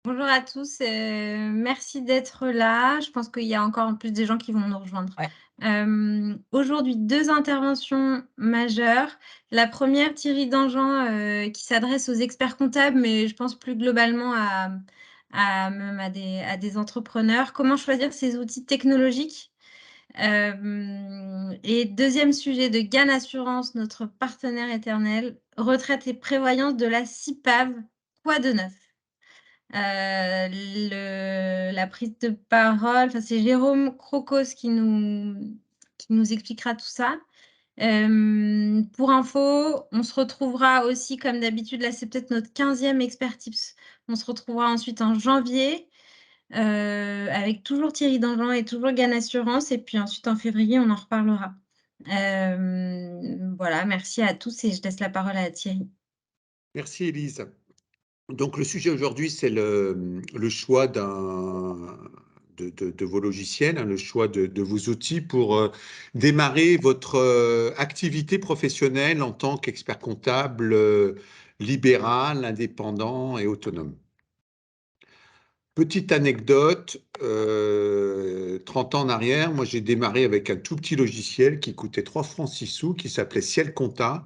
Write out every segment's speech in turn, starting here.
Bonjour à tous, merci d'être là. Je pense qu'il y a encore en plus des gens qui vont nous rejoindre. Ouais. Aujourd'hui 2 interventions majeures. La première, Thierry Dangean, qui s'adresse aux experts comptables, mais je pense plus globalement à même à des entrepreneurs. Comment choisir ces outils technologiques? Et deuxième sujet de GAN Assurance, notre partenaire éternel, retraite et prévoyance de la CIPAV, quoi de neuf? La prise de parole, enfin, c'est Jérôme Crocos qui nous expliquera tout ça. Pour info, on se retrouvera aussi comme d'habitude, là, c'est peut-être notre 15e expert tips. On se retrouvera ensuite en janvier, avec toujours Thierry Dangean et toujours GAN Assurance et puis ensuite en février, on en reparlera. Voilà, merci à tous et je laisse la parole à Thierry. Merci Élise. Donc le sujet aujourd'hui, c'est le choix de vos logiciels, hein, le choix de vos outils pour démarrer votre activité professionnelle en tant qu'expert comptable libéral, indépendant et autonome. Petite anecdote, 30 ans en arrière, moi j'ai démarré avec un tout petit logiciel qui coûtait 3 francs 6 sous, qui s'appelait Ciel Compta.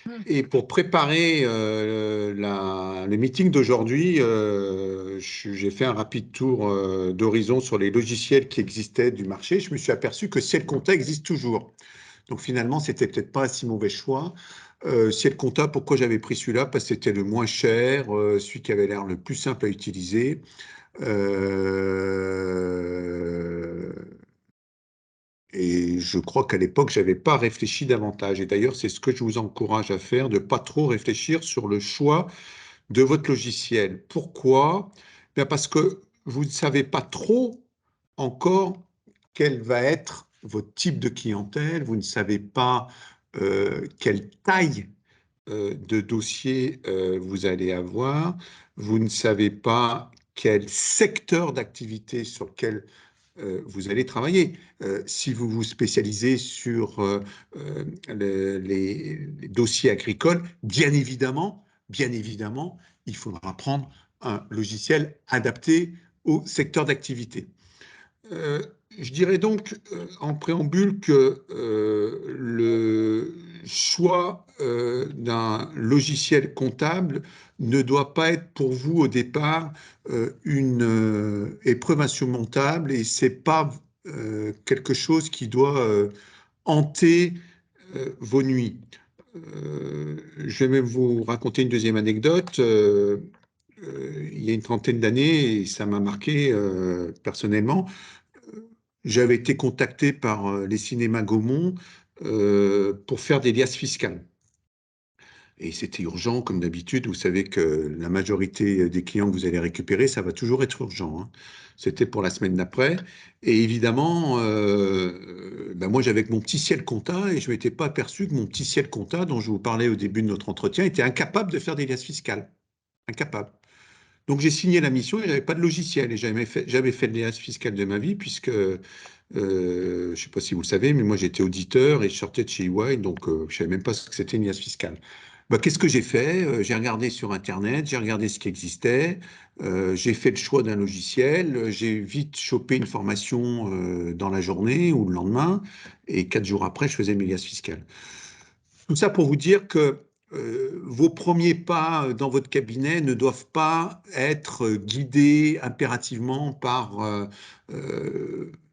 Mmh. Et pour préparer le meeting d'aujourd'hui, j'ai fait un rapide tour d'horizon sur les logiciels qui existaient du marché. Je me suis aperçu que Ciel Compta existe toujours. Donc finalement, c'était peut-être pas un si mauvais choix. Ciel Compta, pourquoi j'avais pris celui-là? Parce que c'était le moins cher, celui qui avait l'air le plus simple à utiliser. Euh, et je crois qu'à l'époque, je n'avais pas réfléchi davantage. Et d'ailleurs, c'est ce que je vous encourage à faire, de ne pas trop réfléchir sur le choix de votre logiciel. Pourquoi? Ben parce que vous ne savez pas trop encore quel va être votre type de clientèle, vous ne savez pas quelle taille de dossier vous allez avoir, vous ne savez pas quel secteur d'activité sur lequel vous allez travailler. Si vous vous spécialisez sur les dossiers agricoles, bien évidemment, il faudra prendre un logiciel adapté au secteur d'activité. Euh, je dirais donc en préambule que le choix d'un logiciel comptable ne doit pas être pour vous au départ une épreuve insurmontable et c'est pas quelque chose qui doit hanter vos nuits. Je vais même vous raconter une deuxième anecdote. Il y a une trentaine d'années, et ça m'a marqué personnellement, j'avais été contacté par les cinémas Gaumont pour faire des liasses fiscales. Et c'était urgent, comme d'habitude. Vous savez que la majorité des clients que vous allez récupérer, ça va toujours être urgent, hein. C'était pour la semaine d'après. Et évidemment, ben moi, j'avais mon petit ciel compta et je ne m'étais pas aperçu que mon petit ciel compta, dont je vous parlais au début de notre entretien, était incapable de faire des liasses fiscales. Incapable. Donc j'ai signé la mission et j'avais pas de logiciel et jamais fait de liasse fiscale de ma vie puisque je ne sais pas si vous le savez, mais moi j'étais auditeur et je sortais de chez EY, donc je savais même pas ce que c'était une liasse fiscale. Bah, qu'est-ce que j'ai fait? J'ai regardé sur Internet, j'ai regardé ce qui existait, j'ai fait le choix d'un logiciel, j'ai vite chopé une formation dans la journée ou le lendemain, et 4 jours après, je faisais mes liasses fiscales. Tout ça pour vous dire que vos premiers pas dans votre cabinet ne doivent pas être guidés impérativement par euh,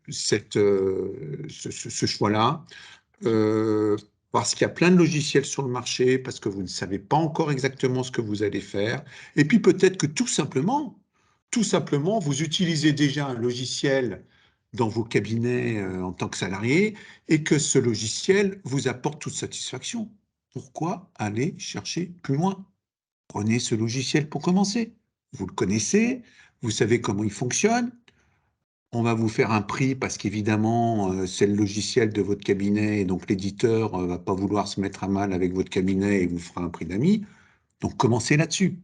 ce choix-là. Parce qu'il y a plein de logiciels sur le marché, parce que vous ne savez pas encore exactement ce que vous allez faire. Et puis peut-être que tout simplement, vous utilisez déjà un logiciel dans vos cabinets en tant que salarié et que ce logiciel vous apporte toute satisfaction. Pourquoi aller chercher plus loin? Prenez ce logiciel pour commencer. Vous le connaissez, vous savez comment il fonctionne. On va vous faire un prix parce qu'évidemment, c'est le logiciel de votre cabinet et donc l'éditeur ne va pas vouloir se mettre à mal avec votre cabinet et vous fera un prix d'amis. Donc commencez là-dessus.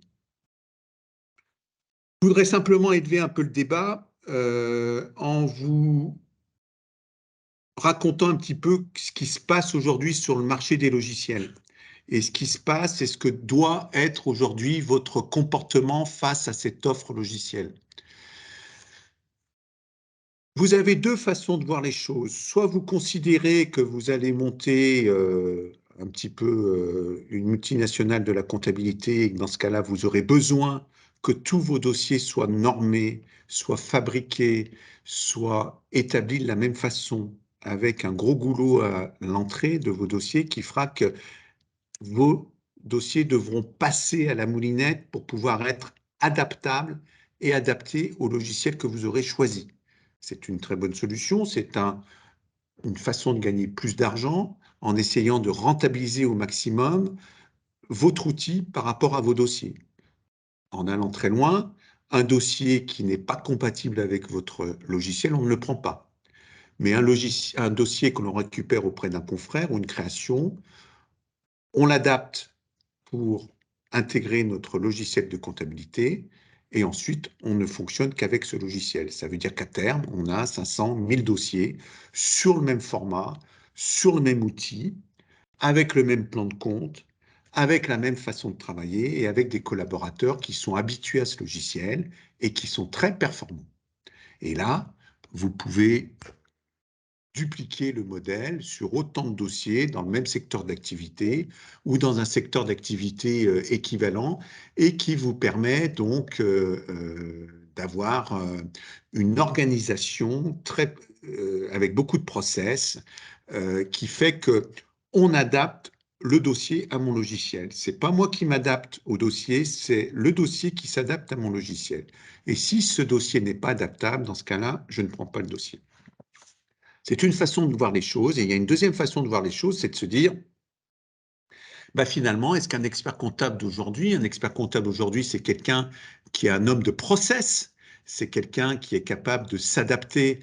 Je voudrais simplement élever un peu le débat en vous racontant un petit peu ce qui se passe aujourd'hui sur le marché des logiciels. et ce qui se passe et ce que doit être aujourd'hui votre comportement face à cette offre logicielle. Vous avez deux façons de voir les choses. Soit vous considérez que vous allez monter un petit peu une multinationale de la comptabilité et que dans ce cas-là, vous aurez besoin que tous vos dossiers soient normés, soient fabriqués, soient établis de la même façon, avec un gros goulot à l'entrée de vos dossiers qui fera que vos dossiers devront passer à la moulinette pour pouvoir être adaptables et adaptés au logiciel que vous aurez choisi. C'est une très bonne solution, c'est une façon de gagner plus d'argent en essayant de rentabiliser au maximum votre outil par rapport à vos dossiers. En allant très loin, un dossier qui n'est pas compatible avec votre logiciel, on ne le prend pas. Mais un dossier que l'on récupère auprès d'un confrère ou une création, on l'adapte pour intégrer notre logiciel de comptabilité et ensuite on ne fonctionne qu'avec ce logiciel. Ça veut dire qu'à terme, on a 500, 1000 dossiers sur le même format, sur le même outil, avec le même plan de compte, avec la même façon de travailler et avec des collaborateurs qui sont habitués à ce logiciel et qui sont très performants. Et là, vous pouvez dupliquer le modèle sur autant de dossiers dans le même secteur d'activité ou dans un secteur d'activité équivalent et qui vous permet donc d'avoir une organisation avec beaucoup de process qui fait que on adapte le dossier à mon logiciel. C'est pas moi qui m'adapte au dossier, c'est le dossier qui s'adapte à mon logiciel. Et si ce dossier n'est pas adaptable, dans ce cas-là, je ne prends pas le dossier. C'est une façon de voir les choses. Et il y a une deuxième façon de voir les choses, c'est de se dire, bah finalement, est-ce qu'un expert comptable d'aujourd'hui, c'est quelqu'un qui est un homme de process, c'est quelqu'un qui est capable de s'adapter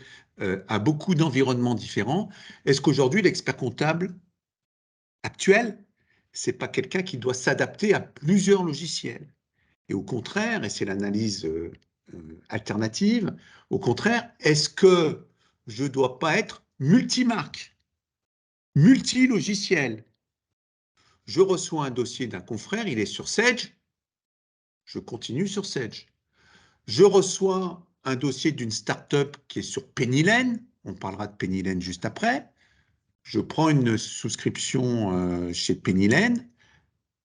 à beaucoup d'environnements différents. Est-ce qu'aujourd'hui, l'expert comptable actuel, c'est pas quelqu'un qui doit s'adapter à plusieurs logiciels? Et au contraire, et c'est l'analyse alternative, au contraire, est-ce que je ne dois pas être multimarque, multilogiciel? Je reçois un dossier d'un confrère, il est sur Sage, je continue sur Sage. Je reçois un dossier d'une start-up qui est sur Pennylen, on parlera de Pennylen juste après. Je prends une souscription chez Pennylen,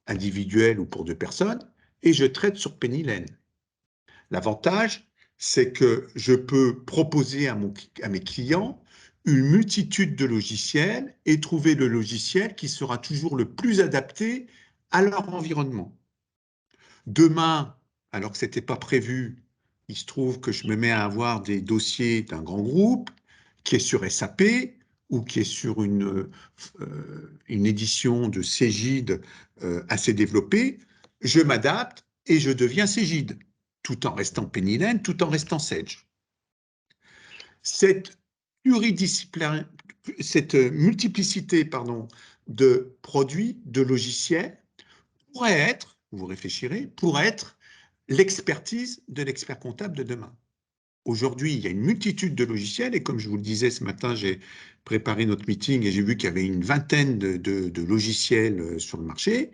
individuelle ou pour deux personnes, et je traite sur Pennylen. L'avantage, c'est que je peux proposer à mes clients une multitude de logiciels et trouver le logiciel qui sera toujours le plus adapté à leur environnement. Demain, alors que ce n'était pas prévu, il se trouve que je me mets à avoir des dossiers d'un grand groupe qui est sur SAP ou qui est sur une édition de Cégide assez développée. Je m'adapte et je deviens Cégide, tout en restant Pennylen, tout en restant Sage. Cette multiplicité de produits, de logiciels, pourrait être, vous réfléchirez, pourrait être l'expertise de l'expert comptable de demain. Aujourd'hui, il y a une multitude de logiciels et comme je vous le disais ce matin, j'ai préparé notre meeting et j'ai vu qu'il y avait une vingtaine de logiciels sur le marché.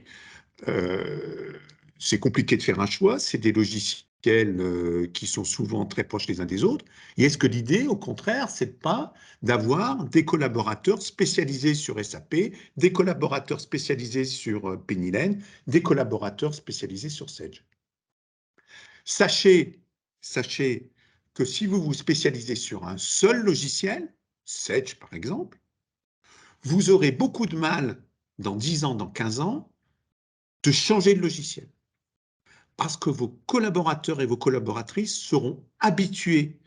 C'est compliqué de faire un choix, c'est des logiciels qui sont souvent très proches les uns des autres. Et est-ce que l'idée, au contraire, c'est pas d'avoir des collaborateurs spécialisés sur SAP, des collaborateurs spécialisés sur Pennylen, des collaborateurs spécialisés sur Sage? Sachez que si vous vous spécialisez sur un seul logiciel, Sage par exemple, vous aurez beaucoup de mal dans 10 ans, dans 15 ans, de changer de logiciel. Parce que vos collaborateurs et vos collaboratrices seront habitués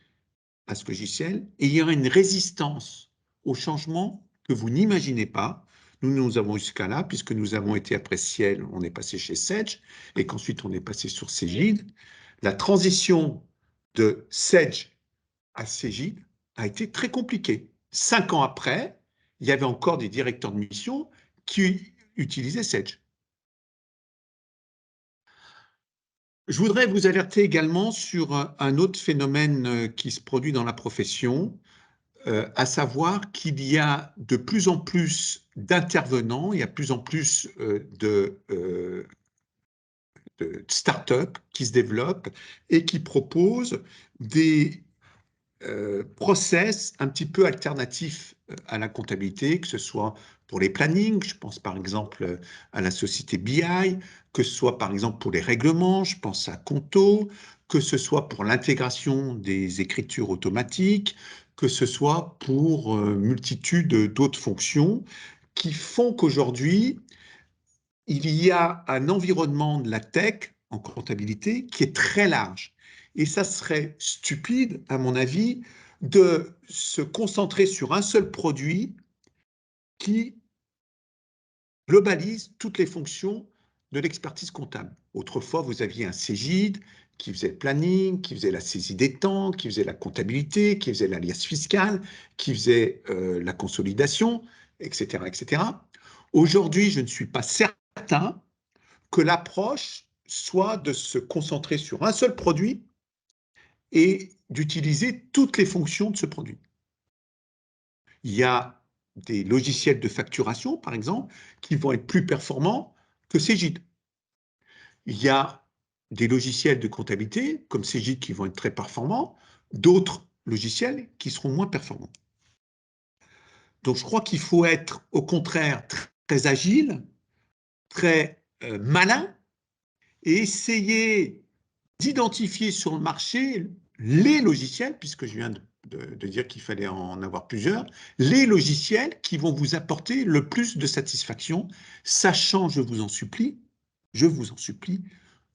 à ce logiciel et il y aura une résistance au changement que vous n'imaginez pas. Nous avons eu ce cas-là, puisque nous avons été après Ciel, on est passé chez Sage, et qu'ensuite on est passé sur Cégide. La transition de Sage à Cégide a été très compliquée. 5 ans après, il y avait encore des directeurs de mission qui utilisaient Sage. Je voudrais vous alerter également sur un autre phénomène qui se produit dans la profession, à savoir qu'il y a de plus en plus d'intervenants, il y a de plus en plus de start-up qui se développent et qui proposent des process un petit peu alternatifs à la comptabilité, que ce soit pour les plannings, je pense par exemple à la société BI, que ce soit par exemple pour les règlements, je pense à Conto, que ce soit pour l'intégration des écritures automatiques, que ce soit pour multitude d'autres fonctions qui font qu'aujourd'hui, il y a un environnement de la tech en comptabilité qui est très large. Et ça serait stupide, à mon avis, de se concentrer sur un seul produit qui globalise toutes les fonctions de l'expertise comptable. Autrefois, vous aviez un Cégide qui faisait le planning, qui faisait la saisie des temps, qui faisait la comptabilité, qui faisait l'alias fiscal, qui faisait la consolidation, etc., etc. Aujourd'hui, je ne suis pas certain que l'approche soit de se concentrer sur un seul produit et d'utiliser toutes les fonctions de ce produit. Il y a des logiciels de facturation, par exemple, qui vont être plus performants que Cégide. Il y a des logiciels de comptabilité, comme Cégide, qui vont être très performants, d'autres logiciels qui seront moins performants. Donc, je crois qu'il faut être, au contraire, très agile, très malin, et essayer d'identifier sur le marché les logiciels, puisque je viens de dire qu'il fallait en avoir plusieurs, les logiciels qui vont vous apporter le plus de satisfaction, sachant, je vous en supplie,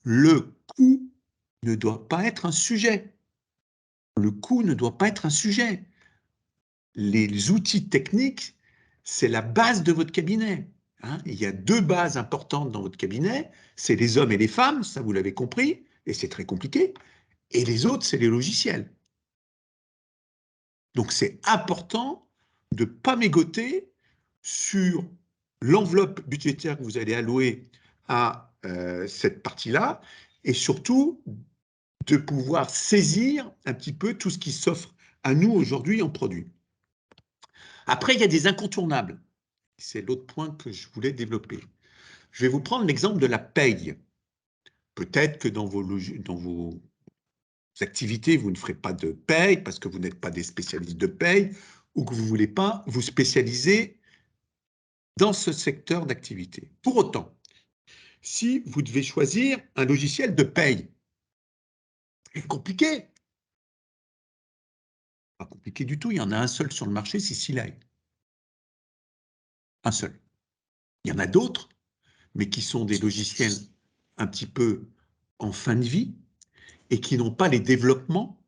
le coût ne doit pas être un sujet. Le coût ne doit pas être un sujet. Les outils techniques, c'est la base de votre cabinet. Hein. Il y a deux bases importantes dans votre cabinet, c'est les hommes et les femmes, ça vous l'avez compris, et c'est très compliqué. Et les autres, c'est les logiciels. Donc c'est important de ne pas mégoter sur l'enveloppe budgétaire que vous allez allouer à cette partie-là, et surtout de pouvoir saisir un petit peu tout ce qui s'offre à nous aujourd'hui en produits. Après, il y a des incontournables. C'est l'autre point que je voulais développer. Je vais vous prendre l'exemple de la paye. Peut-être que dans vos activités, vous ne ferez pas de paye parce que vous n'êtes pas des spécialistes de paye ou que vous ne voulez pas vous spécialiser dans ce secteur d'activité. Pour autant, si vous devez choisir un logiciel de paye, c'est compliqué. Pas compliqué du tout, il y en a un seul sur le marché, c'est Silae. Un seul. Il y en a d'autres, mais qui sont des logiciels un petit peu en fin de vie et qui n'ont pas les développements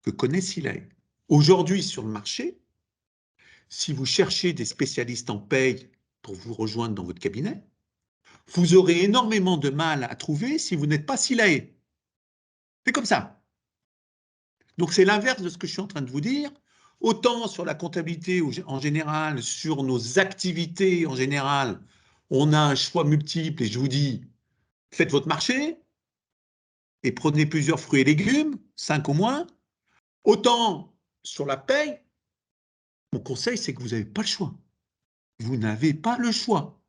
que connaît Silae. Aujourd'hui, sur le marché, si vous cherchez des spécialistes en paye pour vous rejoindre dans votre cabinet, vous aurez énormément de mal à trouver si vous n'êtes pas Silae. C'est comme ça. Donc c'est l'inverse de ce que je suis en train de vous dire. Autant sur la comptabilité en général, sur nos activités en général, on a un choix multiple et je vous dis, faites votre marché et prenez plusieurs fruits et légumes, 5 au moins. Autant sur la paye, mon conseil, c'est que vous n'avez pas le choix. Vous n'avez pas le choix.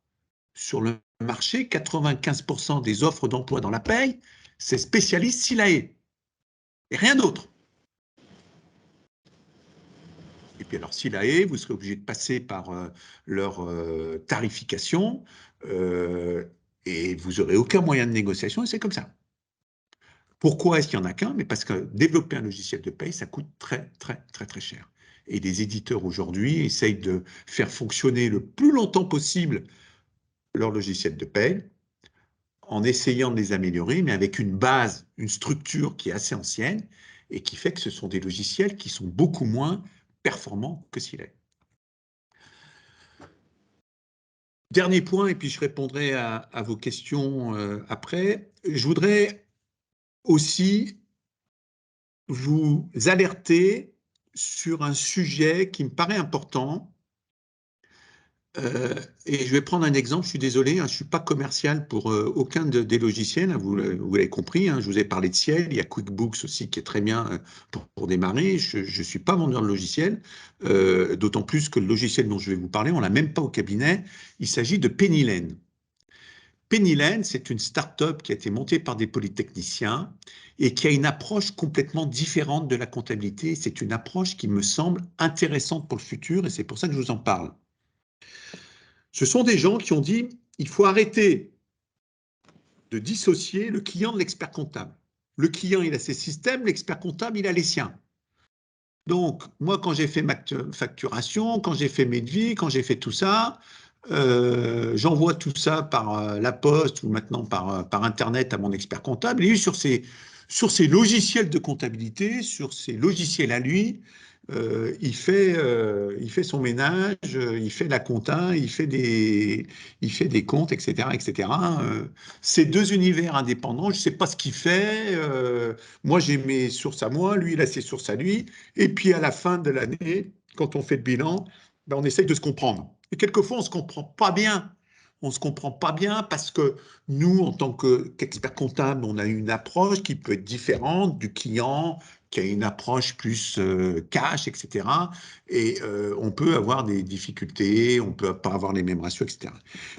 Sur le marché, 95% des offres d'emploi dans la paye, c'est spécialiste Silae. Et rien d'autre. Et puis alors, Silae, vous serez obligé de passer par leur tarification et vous n'aurez aucun moyen de négociation et c'est comme ça. Pourquoi est-ce qu'il n'y en a qu'un? Mais parce que développer un logiciel de paye, ça coûte très, très, très, très cher. Et les éditeurs aujourd'hui essayent de faire fonctionner le plus longtemps possible leur logiciel de paye en essayant de les améliorer, mais avec une base, une structure qui est assez ancienne et qui fait que ce sont des logiciels qui sont beaucoup moins performants que Silae. Dernier point, et puis je répondrai à vos questions après. Je voudrais aussi vous alerter sur un sujet qui me paraît important. Et je vais prendre un exemple, je suis désolé, hein, je ne suis pas commercial pour aucun des logiciels, hein, vous l'avez compris, hein, je vous ai parlé de Ciel, il y a QuickBooks aussi qui est très bien pour démarrer, je ne suis pas vendeur de logiciel, d'autant plus que le logiciel dont je vais vous parler, on ne l'a même pas au cabinet, il s'agit de Pennylen. Pennylen, c'est une start-up qui a été montée par des polytechniciens et qui a une approche complètement différente de la comptabilité. C'est une approche qui me semble intéressante pour le futur et c'est pour ça que je vous en parle. Ce sont des gens qui ont dit il faut arrêter de dissocier le client de l'expert comptable. Le client, il a ses systèmes, l'expert comptable, il a les siens. Donc, moi, quand j'ai fait ma facturation, quand j'ai fait mes devis, quand j'ai fait tout ça, j'envoie tout ça par la poste ou maintenant par Internet à mon expert comptable. Et lui, sur ses logiciels de comptabilité, sur ses logiciels à lui, il fait son ménage, il fait la compta, il fait des comptes, etc., etc. C'est deux univers indépendants. Je ne sais pas ce qu'il fait. Moi, j'ai mes sources à moi. Lui, il a ses sources à lui. Et puis, à la fin de l'année, quand on fait le bilan, ben, on essaye de se comprendre. Et quelquefois, on ne se comprend pas bien. On ne se comprend pas bien parce que nous, en tant qu'experts comptables, on a une approche qui peut être différente du client, qui a une approche plus cash, etc. Et on peut avoir des difficultés, on ne peut pas avoir les mêmes ratios, etc.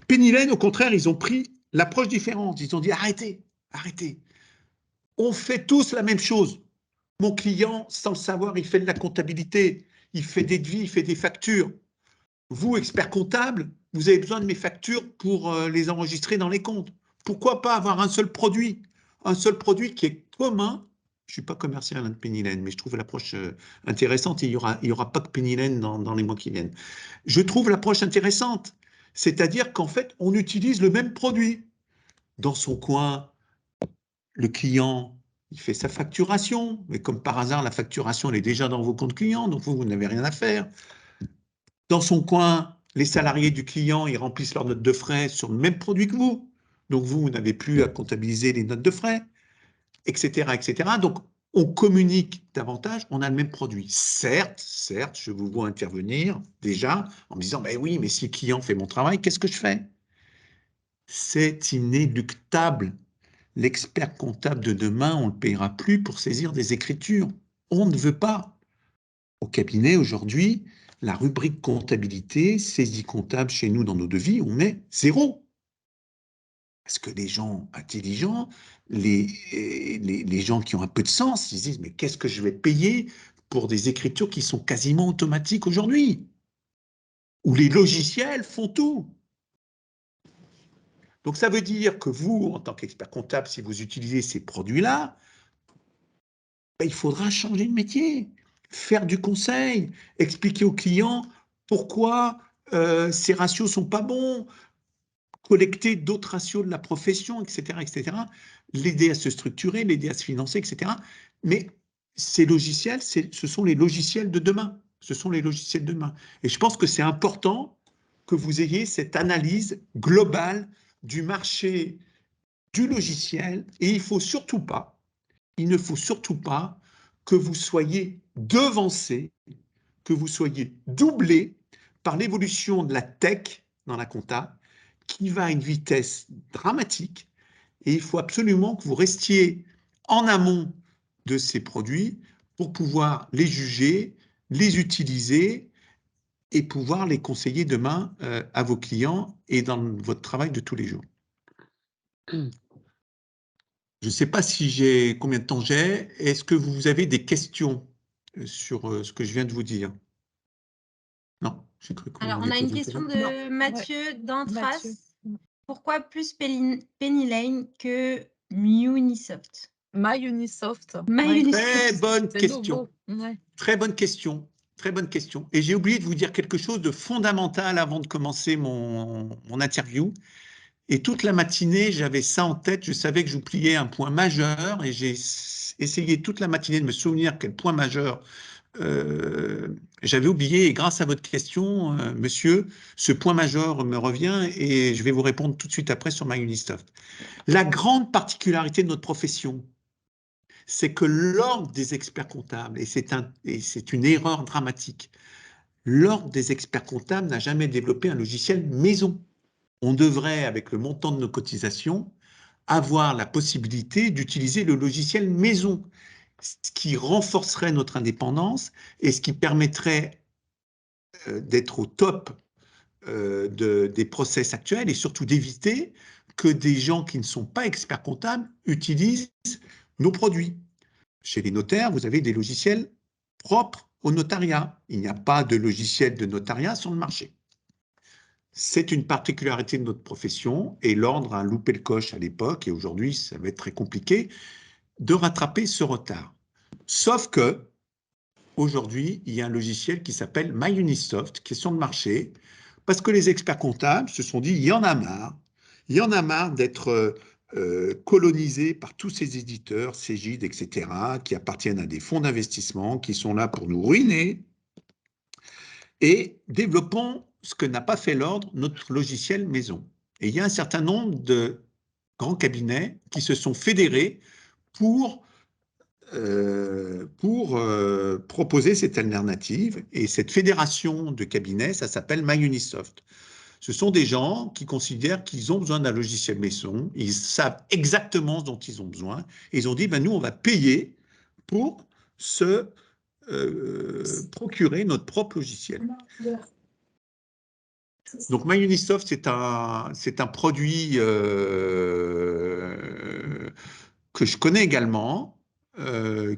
Pennylen, au contraire, ils ont pris l'approche différente. Ils ont dit arrêtez, arrêtez. On fait tous la même chose. Mon client, sans le savoir, il fait de la comptabilité, il fait des devis, il fait des factures. Vous, expert comptable, vous avez besoin de mes factures pour les enregistrer dans les comptes. Pourquoi pas avoir un seul produit qui est commun. Je ne suis pas commercial de Pennylen, mais je trouve l'approche intéressante et il y aura pas que Pennylen dans les mois qui viennent. Je trouve l'approche intéressante, c'est-à-dire qu'en fait, on utilise le même produit. Dans son coin, le client, il fait sa facturation, mais comme par hasard, la facturation, elle est déjà dans vos comptes clients, donc vous n'avez rien à faire. Dans son coin, les salariés du client, ils remplissent leurs notes de frais sur le même produit que vous. Donc vous n'avez plus à comptabiliser les notes de frais, etc., etc. Donc on communique davantage, on a le même produit. Certes, je vous vois intervenir déjà en me disant, ben oui, mais si le client fait mon travail, qu'est-ce que je fais? C'est inéluctable. L'expert comptable de demain, on ne le payera plus pour saisir des écritures. On ne veut pas. Au cabinet, aujourd'hui, la rubrique comptabilité, saisie comptable chez nous dans nos devis, on met 0. Parce que les gens intelligents, les gens qui ont un peu de sens, ils se disent, mais qu'est-ce que je vais payer pour des écritures qui sont quasiment automatiques aujourd'hui? Où les logiciels font tout. Donc ça veut dire que vous, en tant qu'expert comptable, si vous utilisez ces produits-là, ben, il faudra changer de métier, faire du conseil, expliquer aux clients pourquoi ces ratios sont pas bons, collecter d'autres ratios de la profession, etc., etc., l'aider à se structurer, l'aider à se financer, etc. Mais ces logiciels, ce sont les logiciels de demain. Ce sont les logiciels de demain. Et je pense que c'est important que vous ayez cette analyse globale du marché du logiciel et il ne faut surtout pas que vous soyez devancé, que vous soyez doublé par l'évolution de la tech dans la compta qui va à une vitesse dramatique et il faut absolument que vous restiez en amont de ces produits pour pouvoir les juger, les utiliser et pouvoir les conseiller demain à vos clients et dans votre travail de tous les jours. Je ne sais pas si j'ai combien de temps j'ai. Est-ce que vous avez des questions sur ce que je viens de vous dire? Non, j'ai cru qu'on Alors, on voulait a une poser une question question. de Ouais, Mathieu Mathieu. d'Antras. Pourquoi plus Penny Lane que Munisoft? MyUnisoft. Ouais, Très MyUnisoft. bonne c'est question. nouveau. Ouais. Très bonne question. Très bonne question. Et j'ai oublié de vous dire quelque chose de fondamental avant de commencer mon interview. Et toute la matinée, j'avais ça en tête. Je savais que j'oubliais un point majeur et j'ai essayé toute la matinée de me souvenir quel point majeur j'avais oublié. Et grâce à votre question, monsieur, ce point majeur me revient et je vais vous répondre tout de suite après sur MyUnisoft. La grande particularité de notre profession, c'est que l'ordre des experts comptables, et c'est une erreur dramatique, L'Ordre des experts comptables n'a jamais développé un logiciel maison. On devrait, avec le montant de nos cotisations, avoir la possibilité d'utiliser le logiciel maison, ce qui renforcerait notre indépendance et ce qui permettrait d'être au top des process actuels et surtout d'éviter que des gens qui ne sont pas experts comptables utilisent nos produits. Chez les notaires, vous avez des logiciels propres au notariat. Il n'y a pas de logiciel de notariat sur le marché. C'est une particularité de notre profession et l'Ordre a loupé le coche à l'époque et aujourd'hui, ça va être très compliqué de rattraper ce retard. Sauf que aujourd'hui, il y a un logiciel qui s'appelle MyUnisoft qui est sur le marché parce que les experts comptables se sont dit il y en a marre d'être colonisés par tous ces éditeurs, Cégide, etc., qui appartiennent à des fonds d'investissement qui sont là pour nous ruiner. Et développons ce que n'a pas fait l'Ordre, notre logiciel maison. Et il y a un certain nombre de grands cabinets qui se sont fédérés pour proposer cette alternative. Et cette fédération de cabinets, ça s'appelle MyUnisoft. Ce sont des gens qui considèrent qu'ils ont besoin d'un logiciel maison, ils savent exactement ce dont ils ont besoin, et ils ont dit, ben nous, on va payer pour se procurer notre propre logiciel. Donc MyUnisoft, c'est un produit que je connais également,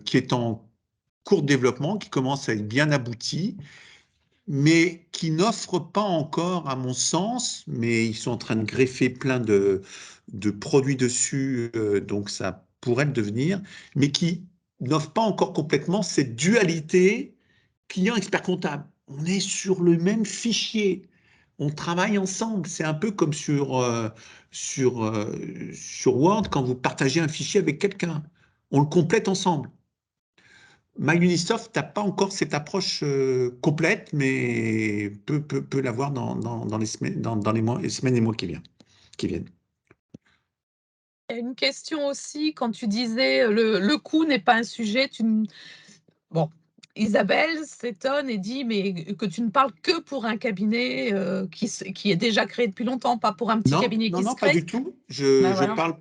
qui est en cours de développement, qui commence à être bien abouti, mais qui n'offre pas encore, à mon sens, mais ils sont en train de greffer plein de produits dessus, donc ça pourrait le devenir, mais qui n'offre pas encore complètement cette dualité client-expert comptable. On est sur le même fichier, on travaille ensemble. C'est un peu comme sur Word quand vous partagez un fichier avec quelqu'un. On le complète ensemble. MyUnisoft n'a pas encore cette approche complète, mais peut l'avoir dans les semaines, dans les semaines et mois qui viennent. Il y a une question aussi, quand tu disais le coût n'est pas un sujet, bon, Isabelle s'étonne et dit mais que tu ne parles que pour un cabinet qui est déjà créé depuis longtemps, pas pour un petit cabinet qui se Non, pas crée. du tout. Ben Je voilà. parle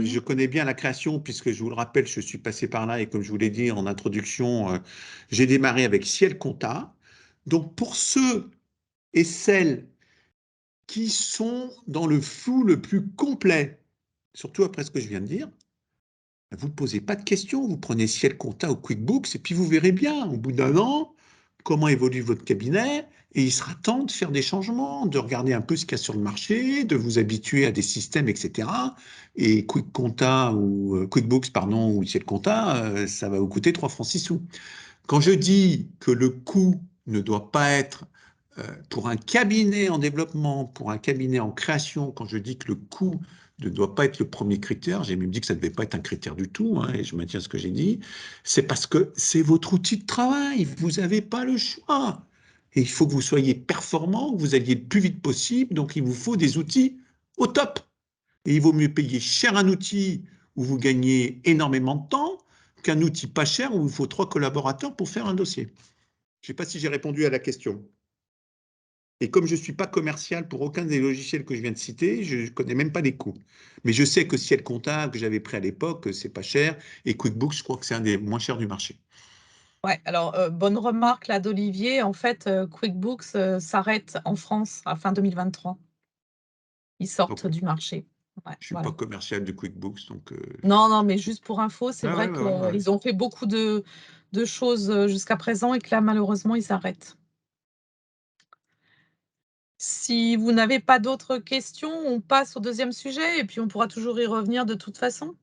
je connais bien la création puisque je vous le rappelle, je suis passé par là et comme je vous l'ai dit en introduction, j'ai démarré avec Ciel Compta. Donc pour ceux et celles qui sont dans le flou le plus complet, surtout après ce que je viens de dire, vous ne posez pas de questions, vous prenez Ciel Compta ou QuickBooks et puis vous verrez bien au bout d'un an comment évolue votre cabinet et il sera temps de faire des changements, de regarder un peu ce qu'il y a sur le marché, de vous habituer à des systèmes, etc. Et QuickBooks, pardon, ou Ciel Compta, ça va vous coûter 3 francs 6 sous. Quand je dis que le coût ne doit pas être pour un cabinet en développement, pour un cabinet en création, quand je dis que le coût ne doit pas être le premier critère, j'ai même dit que ça ne devait pas être un critère du tout, hein, et je maintiens ce que j'ai dit, c'est parce que c'est votre outil de travail, vous n'avez pas le choix. Et il faut que vous soyez performant, que vous alliez le plus vite possible, donc il vous faut des outils au top. Et il vaut mieux payer cher un outil où vous gagnez énormément de temps qu'un outil pas cher où il faut 3 collaborateurs pour faire un dossier. Je ne sais pas si j'ai répondu à la question. Et comme je ne suis pas commercial pour aucun des logiciels que je viens de citer, je ne connais même pas les coûts. Mais je sais que Ciel Comptable que j'avais pris à l'époque, c'est pas cher. Et QuickBooks, je crois que c'est un des moins chers du marché. Ouais, alors bonne remarque là d'Olivier. En fait, QuickBooks s'arrête en France à fin 2023. Ils sortent Donc, du marché. Ouais, je ne suis voilà. pas commercial de QuickBooks. Donc, Non, mais juste pour info, c'est vrai ouais. qu'ils ont fait beaucoup de choses jusqu'à présent et que là, malheureusement, ils s'arrêtent. Si vous n'avez pas d'autres questions, on passe au deuxième sujet et puis on pourra toujours y revenir de toute façon.